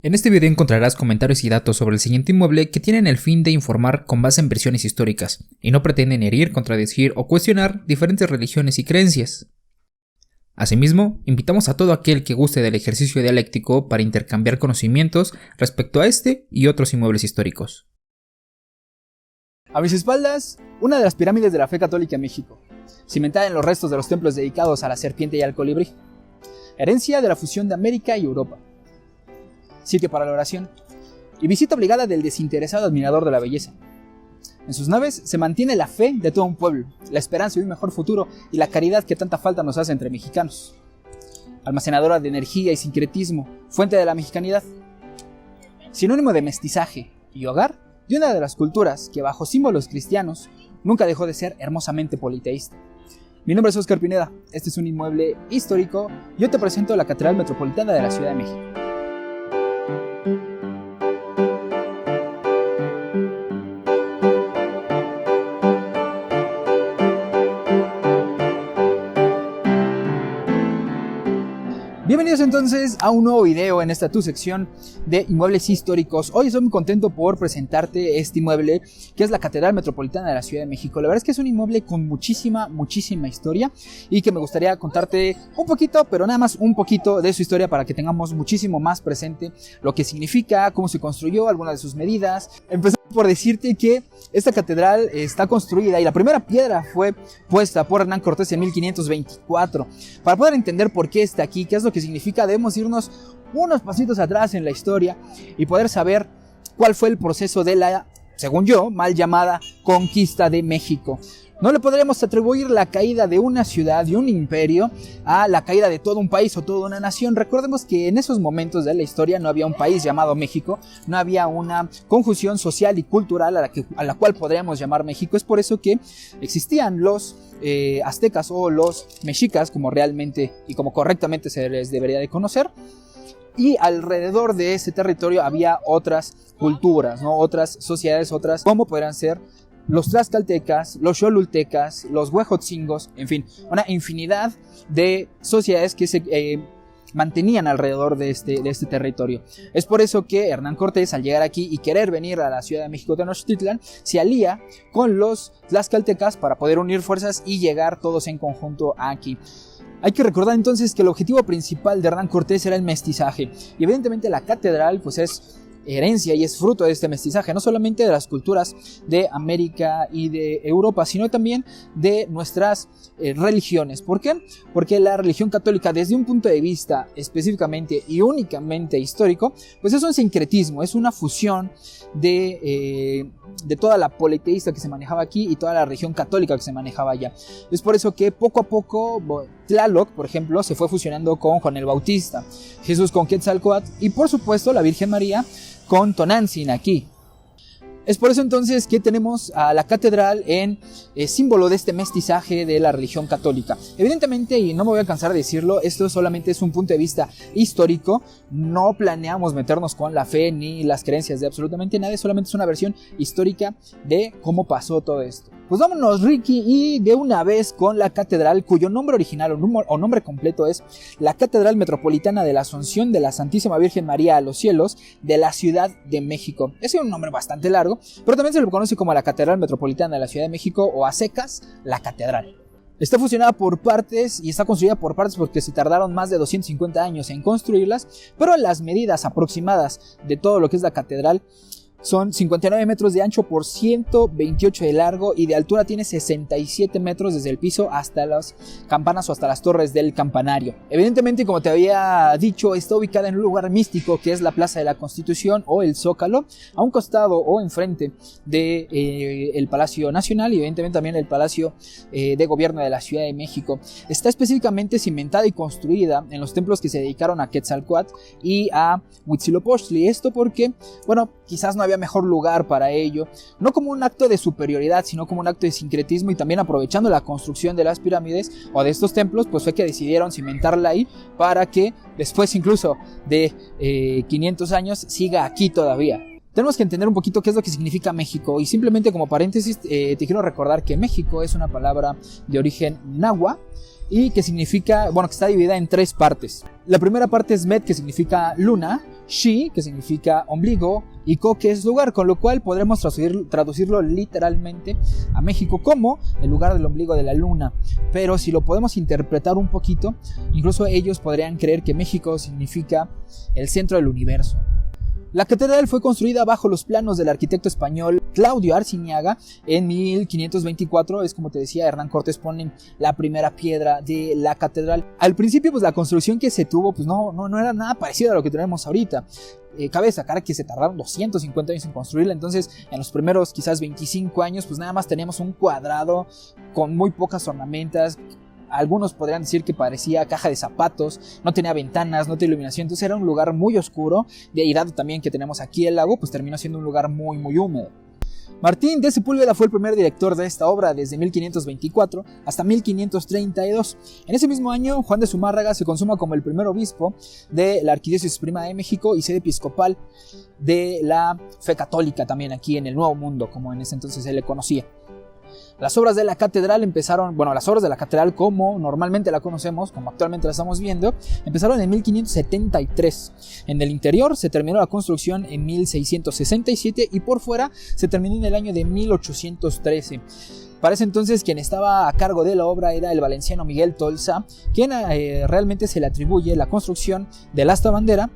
En este video encontrarás comentarios y datos sobre el siguiente inmueble que tienen el fin de informar con base en versiones históricas, y no pretenden herir, contradecir o cuestionar diferentes religiones y creencias. Asimismo, invitamos a todo aquel que guste del ejercicio dialéctico para intercambiar conocimientos respecto a este y otros inmuebles históricos. A mis espaldas, una de las pirámides de la fe católica en México, cimentada en los restos de los templos dedicados a la serpiente y al colibrí, herencia de la fusión de América y Europa, sitio para la oración y visita obligada del desinteresado admirador de la belleza. En sus naves se mantiene la fe de todo un pueblo, la esperanza de un mejor futuro y la caridad que tanta falta nos hace entre mexicanos. Almacenadora de energía y sincretismo, fuente de la mexicanidad, sinónimo de mestizaje y hogar de una de las culturas que bajo símbolos cristianos nunca dejó de ser hermosamente politeísta. Mi nombre es Oscar Pineda, este es un inmueble histórico y hoy te presento la Catedral Metropolitana de la Ciudad de México. Bienvenidos entonces a un nuevo video en esta tu sección de inmuebles históricos. Hoy estoy muy contento por presentarte este inmueble que es la Catedral Metropolitana de la Ciudad de México. La verdad es que es un inmueble con muchísima historia y que me gustaría contarte un poquito, pero nada más un poquito de su historia para que tengamos muchísimo más presente lo que significa, cómo se construyó, algunas de sus medidas. Empezamos por decirte que esta catedral está construida y la primera piedra fue puesta por Hernán Cortés en 1524. Para poder entender por qué está aquí, qué es lo que significa, debemos irnos unos pasitos atrás en la historia y poder saber cuál fue el proceso de la, según yo, mal llamada conquista de México. No le podremos atribuir la caída de una ciudad y un imperio a la caída de todo un país o toda una nación. Recordemos que en esos momentos de la historia no había un país llamado México, no había una conjunción social y cultural a la cual podríamos llamar México. Es por eso que existían los aztecas o los mexicas, como realmente y como correctamente se les debería de conocer. Y alrededor de ese territorio había otras culturas, ¿no? Otras sociedades, otras como podrían ser los tlaxcaltecas, los xolultecas, los huejotzingos, en fin, una infinidad de sociedades que se mantenían alrededor de este territorio. Es por eso que Hernán Cortés, al llegar aquí y querer venir a la Ciudad de México Tenochtitlan, se alía con los tlaxcaltecas para poder unir fuerzas y llegar todos en conjunto aquí. Hay que recordar entonces que el objetivo principal de Hernán Cortés era el mestizaje, y evidentemente la catedral pues es herencia y es fruto de este mestizaje, no solamente de las culturas de América y de Europa, sino también de nuestras religiones. ¿Por qué? Porque la religión católica, desde un punto de vista específicamente y únicamente histórico, pues es un sincretismo, es una fusión de toda la politeísta que se manejaba aquí y toda la religión católica que se manejaba allá. Es por eso que poco a poco Tlaloc, por ejemplo, se fue fusionando con Juan el Bautista, Jesús con Quetzalcóatl y por supuesto la Virgen María con Tonantzin aquí. Es por eso entonces que tenemos a la catedral en símbolo de este mestizaje de la religión católica. Evidentemente, y no me voy a cansar de decirlo, esto solamente es un punto de vista histórico. No planeamos meternos con la fe ni las creencias de absolutamente nadie, solamente es una versión histórica de cómo pasó todo esto. Pues vámonos, Ricky, y de una vez con la catedral, cuyo nombre original o nombre completo es la Catedral Metropolitana de la Asunción de la Santísima Virgen María a los Cielos de la Ciudad de México. Es un nombre bastante largo, pero también se le conoce como la Catedral Metropolitana de la Ciudad de México o a secas, la Catedral. Está fusionada por partes y está construida por partes porque se tardaron más de 250 años en construirlas, pero las medidas aproximadas de todo lo que es la catedral son 59 metros de ancho por 128 de largo y de altura tiene 67 metros desde el piso hasta las campanas o hasta las torres del campanario. Evidentemente, como te había dicho, está ubicada en un lugar místico que es la Plaza de la Constitución o el Zócalo, a un costado o enfrente del Palacio Nacional y evidentemente también el Palacio de Gobierno de la Ciudad de México. Está específicamente cimentada y construida en los templos que se dedicaron a Quetzalcóatl y a Huitzilopochtli. Esto porque, bueno, quizás no había mejor lugar para ello, no como un acto de superioridad, sino como un acto de sincretismo, y también aprovechando la construcción de las pirámides o de estos templos, pues fue que decidieron cimentarla ahí para que después incluso de 500 años siga aquí todavía. Tenemos que entender un poquito qué es lo que significa México, y simplemente como paréntesis te quiero recordar que México es una palabra de origen náhuatl y que significa, bueno, que está dividida en tres partes. La primera parte es Met, que significa luna, Shi, que significa ombligo, y Ko, que es lugar, con lo cual podremos traducirlo literalmente a México como el lugar del ombligo de la luna. Pero si lo podemos interpretar un poquito, incluso ellos podrían creer que México significa el centro del universo. La catedral fue construida bajo los planos del arquitecto español Claudio Arciniaga en 1524. Es como te decía, Hernán Cortés pone la primera piedra de la catedral. Al principio, pues la construcción que se tuvo pues no era nada parecido a lo que tenemos ahorita. Cabe destacar que se tardaron 250 años en construirla, entonces en los primeros quizás 25 años pues nada más teníamos un cuadrado con muy pocas ornamentas. Algunos podrían decir que parecía caja de zapatos, no tenía ventanas, no tenía iluminación, entonces era un lugar muy oscuro. De ahí, dado también que tenemos aquí el lago, pues terminó siendo un lugar muy húmedo. Martín de Sepúlveda fue el primer director de esta obra desde 1524 hasta 1532. En ese mismo año, Juan de Zumárraga se consuma como el primer obispo de la Arquidiócesis Prima de México y sede episcopal de la fe católica también aquí en el Nuevo Mundo, como en ese entonces se le conocía. Las obras de la catedral las obras de la catedral como normalmente la conocemos, como actualmente la estamos viendo, empezaron en 1573. En el interior se terminó la construcción en 1667 y por fuera se terminó en el año de 1813. Para ese entonces quien estaba a cargo de la obra era el valenciano Miguel Tolsa, quien realmente se le atribuye la construcción del asta bandera,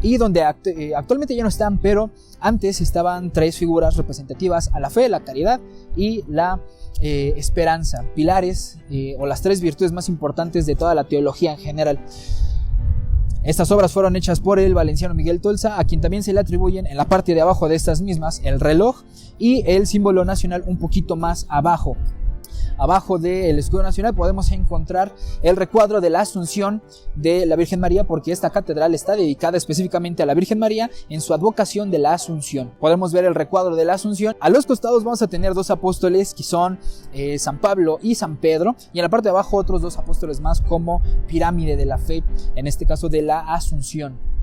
y donde actualmente ya no están, pero antes estaban tres figuras representativas a la fe, la caridad y la esperanza, pilares o las tres virtudes más importantes de toda la teología en general. Estas obras fueron hechas por el valenciano Miguel Tolsa, a quien también se le atribuyen en la parte de abajo de estas mismas el reloj y el símbolo nacional un poquito más abajo. Abajo del escudo nacional podemos encontrar el recuadro de la Asunción de la Virgen María, porque esta catedral está dedicada específicamente a la Virgen María en su advocación de la Asunción. Podemos ver el recuadro de la Asunción. A los costados vamos a tener dos apóstoles que son San Pablo y San Pedro, y en la parte de abajo otros dos apóstoles más como pirámide de la fe, en este caso de la Asunción.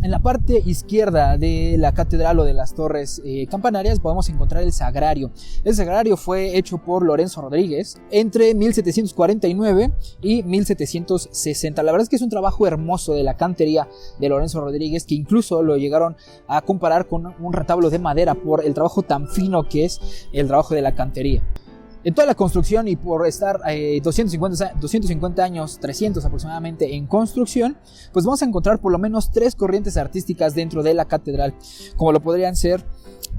En la parte izquierda de la catedral o de las torres campanarias podemos encontrar el sagrario. El sagrario fue hecho por Lorenzo Rodríguez entre 1749 y 1760. La verdad es que es un trabajo hermoso de la cantería de Lorenzo Rodríguez, que incluso lo llegaron a comparar con un retablo de madera por el trabajo tan fino que es el trabajo de la cantería. En toda la construcción, y por estar 250 años, 300 aproximadamente en construcción, pues vamos a encontrar por lo menos tres corrientes artísticas dentro de la catedral, como lo podrían ser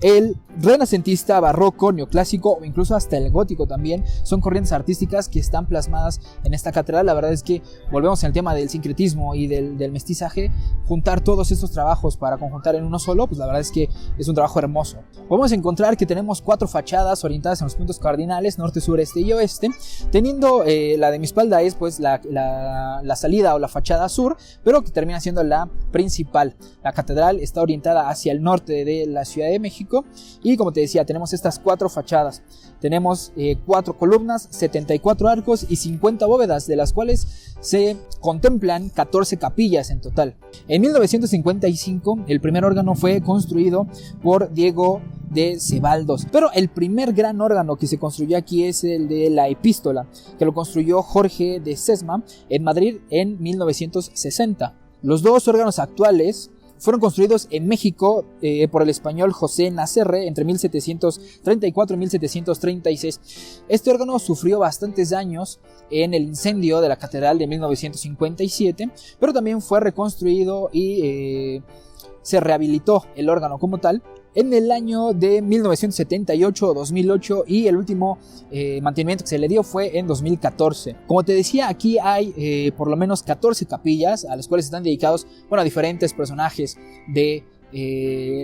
el renacentista, barroco, neoclásico o incluso hasta el gótico también. Son corrientes artísticas que están plasmadas en esta catedral. La verdad es que volvemos al tema del sincretismo y del mestizaje. Juntar todos estos trabajos para conjuntar en uno solo, pues la verdad es que es un trabajo hermoso. Podemos encontrar que tenemos cuatro fachadas orientadas en los puntos cardinales, norte, sur, este y oeste, teniendo la de mi espalda es pues la salida o la fachada sur, pero que termina siendo la principal. La catedral está orientada hacia el norte de la Ciudad de México, y como te decía, tenemos estas cuatro fachadas. Tenemos 4 columnas, 74 arcos y 50 bóvedas, de las cuales se contemplan 14 capillas en total. En 1955 el primer órgano fue construido por Diego de Ceballos, pero el primer gran órgano que se construyó aquí es el de la Epístola, que lo construyó Jorge de Sesma en Madrid en 1960. Los dos órganos actuales fueron construidos en México por el español José Nacerre entre 1734 y 1736. Este órgano sufrió bastantes daños en el incendio de la catedral de 1957, pero también fue reconstruido y se rehabilitó el órgano como tal en el año de 1978 o 2008, y el último mantenimiento que se le dio fue en 2014. Como te decía, aquí hay por lo menos 14 capillas a las cuales están dedicados a diferentes personajes de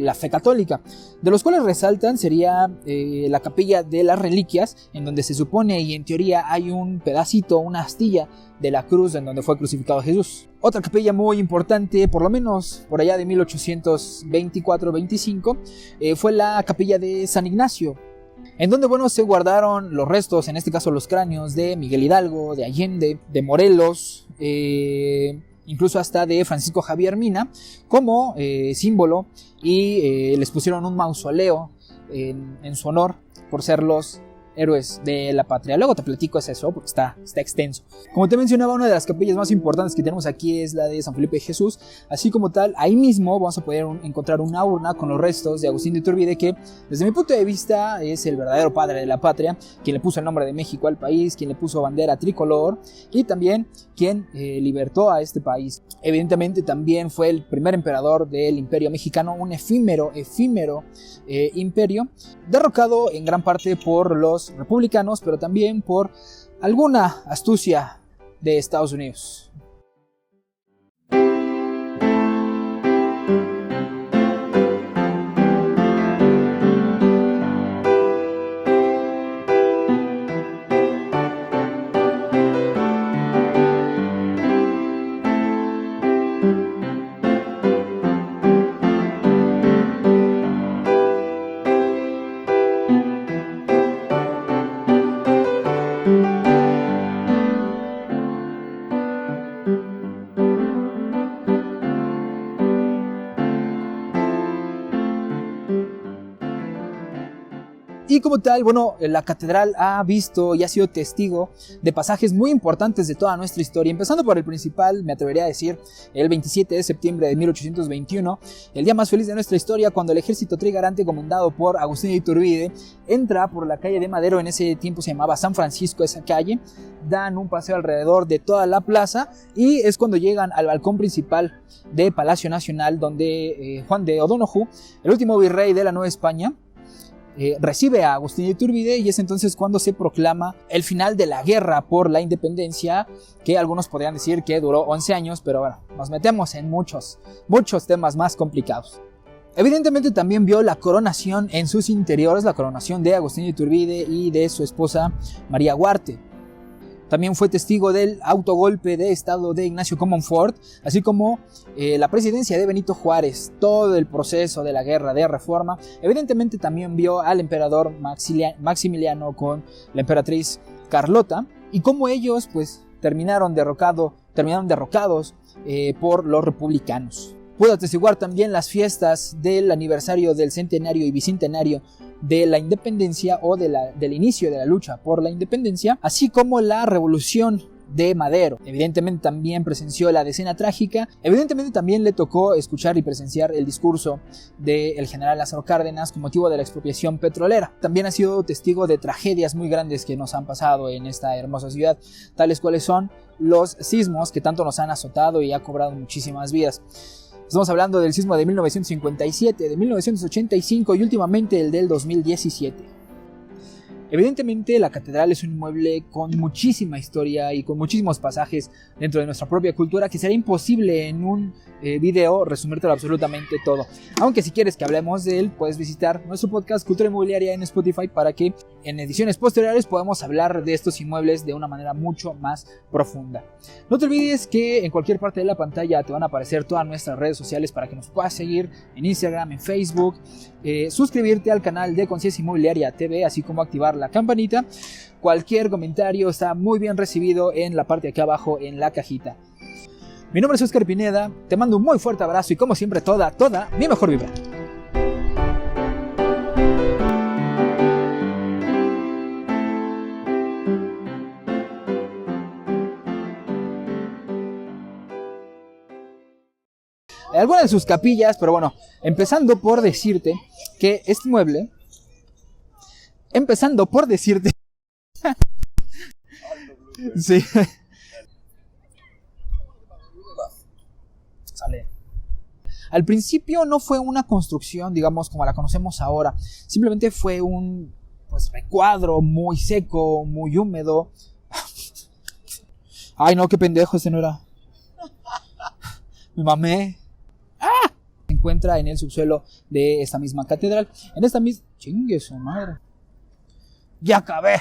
la fe católica, de los cuales resaltan sería la capilla de las reliquias, en donde se supone y en teoría hay un pedacito, una astilla de la cruz en donde fue crucificado Jesús. Otra capilla muy importante, por lo menos por allá de 1824-25, fue la capilla de San Ignacio, en donde se guardaron los restos, en este caso los cráneos de Miguel Hidalgo, de Allende, de Morelos, incluso hasta de Francisco Javier Mina, como símbolo, y les pusieron un mausoleo en su honor por ser los héroes de la patria. Luego te platico eso porque está extenso. Como te mencionaba, una de las capillas más importantes que tenemos aquí es la de San Felipe de Jesús. Así como tal, ahí mismo vamos a poder encontrar una urna con los restos de Agustín de Iturbide, que desde mi punto de vista es el verdadero padre de la patria, quien le puso el nombre de México al país, quien le puso bandera tricolor y también quien libertó a este país. Evidentemente también fue el primer emperador del Imperio Mexicano, un efímero imperio, derrocado en gran parte por los republicanos, pero también por alguna astucia de Estados Unidos. Y como tal, bueno, la catedral ha visto y ha sido testigo de pasajes muy importantes de toda nuestra historia, empezando por el principal, me atrevería a decir, el 27 de septiembre de 1821, el día más feliz de nuestra historia, cuando el ejército trigarante comandado por Agustín de Iturbide entra por la calle de Madero. En ese tiempo se llamaba San Francisco esa calle, dan un paseo alrededor de toda la plaza y es cuando llegan al balcón principal de Palacio Nacional, donde Juan de O'Donoghue, el último virrey de la Nueva España, recibe a Agustín de Iturbide, y es entonces cuando se proclama el final de la guerra por la independencia, que algunos podrían decir que duró 11 años, pero bueno, nos metemos en muchos temas más complicados. Evidentemente también vio la coronación en sus interiores, la coronación de Agustín de Iturbide y de su esposa María Huarte. También fue testigo del autogolpe de estado de Ignacio Comonfort, así como la presidencia de Benito Juárez, todo el proceso de la guerra de reforma. Evidentemente también vio al emperador Maximiliano con la emperatriz Carlota, y cómo ellos pues terminaron derrocados por los republicanos. Pudo atestiguar también las fiestas del aniversario del centenario y bicentenario de la independencia o del inicio de la lucha por la independencia, así como la revolución de Madero. Evidentemente también presenció la decena trágica. Evidentemente también le tocó escuchar y presenciar el discurso del general Lázaro Cárdenas con motivo de la expropiación petrolera. También ha sido testigo de tragedias muy grandes que nos han pasado en esta hermosa ciudad, tales cuales son los sismos que tanto nos han azotado y ha cobrado muchísimas vidas. Estamos hablando del sismo de 1957, de 1985 y últimamente el del 2017. Evidentemente la catedral es un inmueble con muchísima historia y con muchísimos pasajes dentro de nuestra propia cultura que será imposible en un video resumírtelo absolutamente todo. Aunque si quieres que hablemos de él, puedes visitar nuestro podcast Cultura Inmobiliaria en Spotify para que en ediciones posteriores podamos hablar de estos inmuebles de una manera mucho más profunda. No te olvides que en cualquier parte de la pantalla te van a aparecer todas nuestras redes sociales para que nos puedas seguir en Instagram, en Facebook, suscribirte al canal de Conciencia Inmobiliaria TV, así como activar la campanita. Cualquier comentario está muy bien recibido en la parte de acá abajo en la cajita. Mi nombre es Oscar Pineda, te mando un muy fuerte abrazo y como siempre toda mi mejor vibra. Algunas de sus capillas, pero bueno, empezando por decirte que este mueble, sí, sale. Al principio no fue una construcción, digamos, como la conocemos ahora, simplemente fue un recuadro muy seco, muy húmedo. Ay no, qué pendejo, ese no era. Me mamé. Se encuentra en el subsuelo de esta misma catedral. En esta misma... ¡Chingue su madre! ¡Ya acabé!